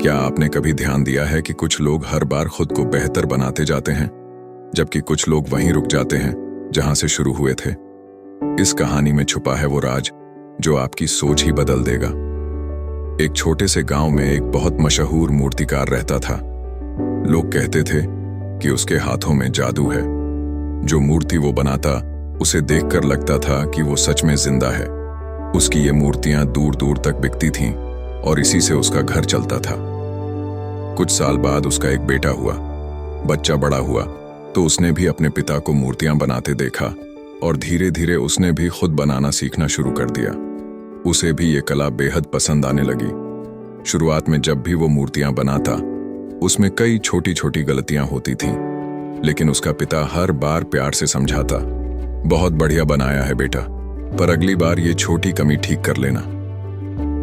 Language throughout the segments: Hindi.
क्या आपने कभी ध्यान दिया है कि कुछ लोग हर बार खुद को बेहतर बनाते जाते हैं, जबकि कुछ लोग वहीं रुक जाते हैं जहां से शुरू हुए थे। इस कहानी में छुपा है वो राज जो आपकी सोच ही बदल देगा। एक छोटे से गांव में एक बहुत मशहूर मूर्तिकार रहता था। लोग कहते थे कि उसके हाथों में जादू है। जो मूर्ति वो बनाता, उसे देखकर लगता था कि वो सच में जिंदा है। उसकी ये मूर्तियां दूर दूर तक बिकती थीं और इसी से उसका घर चलता था। कुछ साल बाद उसका एक बेटा हुआ। बच्चा बड़ा हुआ तो उसने भी अपने पिता को मूर्तियां बनाते देखा और धीरे धीरे उसने भी खुद बनाना सीखना शुरू कर दिया। उसे भी ये कला बेहद पसंद आने लगी। शुरुआत में जब भी वो मूर्तियां बनाता, उसमें कई छोटी छोटी गलतियां होती थीं, लेकिन उसका पिता हर बार प्यार से समझाता, बहुत बढ़िया बनाया है बेटा, पर अगली बार ये छोटी कमी ठीक कर लेना।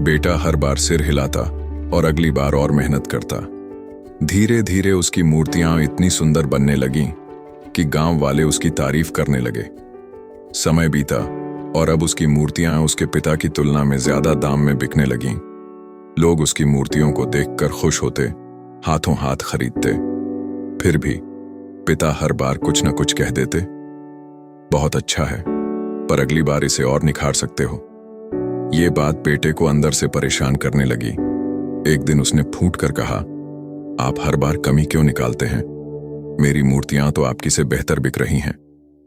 बेटा हर बार सिर हिलाता और अगली बार और मेहनत करता। धीरे धीरे उसकी मूर्तियां इतनी सुंदर बनने लगीं कि गांव वाले उसकी तारीफ करने लगे। समय बीता और अब उसकी मूर्तियां उसके पिता की तुलना में ज्यादा दाम में बिकने लगीं। लोग उसकी मूर्तियों को देखकर खुश होते, हाथों हाथ खरीदते। फिर भी पिता हर बार कुछ न कुछ कह देते, बहुत अच्छा है, पर अगली बार इसे और निखार सकते हो। ये बात बेटे को अंदर से परेशान करने लगी। एक दिन उसने फूट कर कहा, आप हर बार कमी क्यों निकालते हैं? मेरी मूर्तियां तो आपकी से बेहतर बिक रही हैं।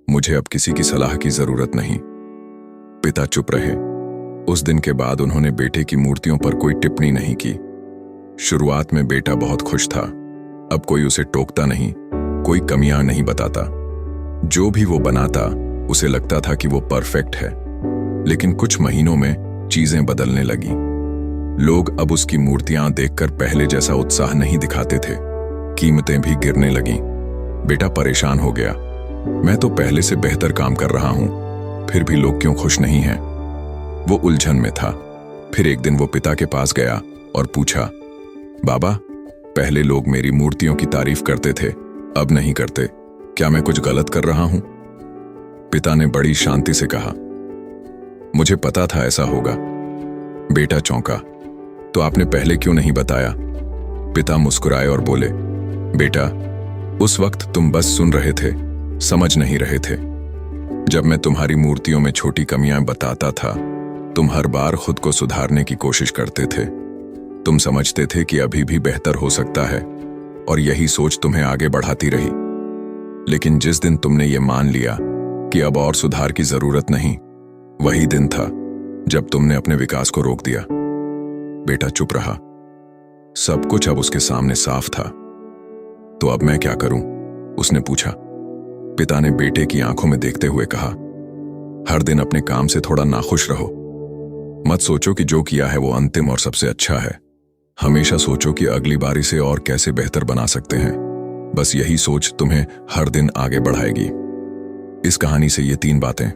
मुझे अब किसी की सलाह की जरूरत नहीं। पिता चुप रहे। उस दिन के बाद उन्होंने बेटे की मूर्तियों पर कोई टिप्पणी नहीं की। शुरुआत में बेटा बहुत खुश था। अब कोई उसे टोकता नहीं, कोई कमियां नहीं बताता। जो भी वो बनाता, उसे लगता था कि वो परफेक्ट है। लेकिन कुछ महीनों में चीजें बदलने लगी। लोग अब उसकी मूर्तियां देखकर पहले जैसा उत्साह नहीं दिखाते थे। कीमतें भी गिरने लगीं। बेटा परेशान हो गया। मैं तो पहले से बेहतर काम कर रहा हूं, फिर भी लोग क्यों खुश नहीं हैं? वो उलझन में था। फिर एक दिन वो पिता के पास गया और पूछा, बाबा, पहले लोग मेरी मूर्तियों की तारीफ करते थे, अब नहीं करते। क्या मैं कुछ गलत कर रहा हूं? पिता ने बड़ी शांति से कहा, मुझे पता था ऐसा होगा। बेटा चौंका, तो आपने पहले क्यों नहीं बताया? पिता मुस्कुराए और बोले, बेटा, उस वक्त तुम बस सुन रहे थे, समझ नहीं रहे थे। जब मैं तुम्हारी मूर्तियों में छोटी कमियां बताता था, तुम हर बार खुद को सुधारने की कोशिश करते थे। तुम समझते थे कि अभी भी बेहतर हो सकता है और यही सोच तुम्हें आगे बढ़ाती रही। लेकिन जिस दिन तुमने ये मान लिया कि अब और सुधार की जरूरत नहीं, वही दिन था जब तुमने अपने विकास को रोक दिया। बेटा चुप रहा। सब कुछ अब उसके सामने साफ था। तो अब मैं क्या करूं? उसने पूछा। पिता ने बेटे की आंखों में देखते हुए कहा, हर दिन अपने काम से थोड़ा नाखुश रहो। मत सोचो कि जो किया है वो अंतिम और सबसे अच्छा है। हमेशा सोचो कि अगली बार इसे और कैसे बेहतर बना सकते हैं। बस यही सोच तुम्हें हर दिन आगे बढ़ाएगी। इस कहानी से ये 3 बातें।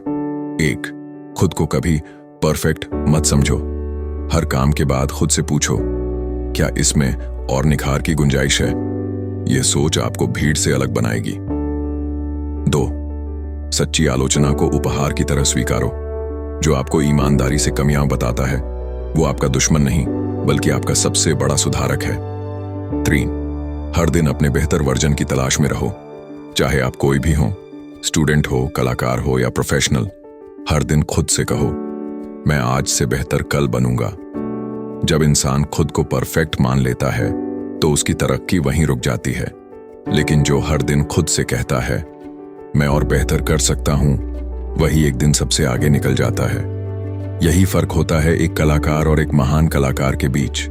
1, खुद को कभी परफेक्ट मत समझो। हर काम के बाद खुद से पूछो, क्या इसमें और निखार की गुंजाइश है? यह सोच आपको भीड़ से अलग बनाएगी। 2, सच्ची आलोचना को उपहार की तरह स्वीकारो। जो आपको ईमानदारी से कमियां बताता है, वो आपका दुश्मन नहीं, बल्कि आपका सबसे बड़ा सुधारक है। 3, हर दिन अपने बेहतर वर्जन की तलाश में रहो। चाहे आप कोई भी हो, स्टूडेंट हो, कलाकार हो या प्रोफेशनल, हर दिन खुद से कहो, मैं आज से बेहतर कल बनूंगा। जब इंसान खुद को परफेक्ट मान लेता है, तो उसकी तरक्की वहीं रुक जाती है। लेकिन जो हर दिन खुद से कहता है, मैं और बेहतर कर सकता हूं, वही एक दिन सबसे आगे निकल जाता है। यही फर्क होता है एक कलाकार और एक महान कलाकार के बीच।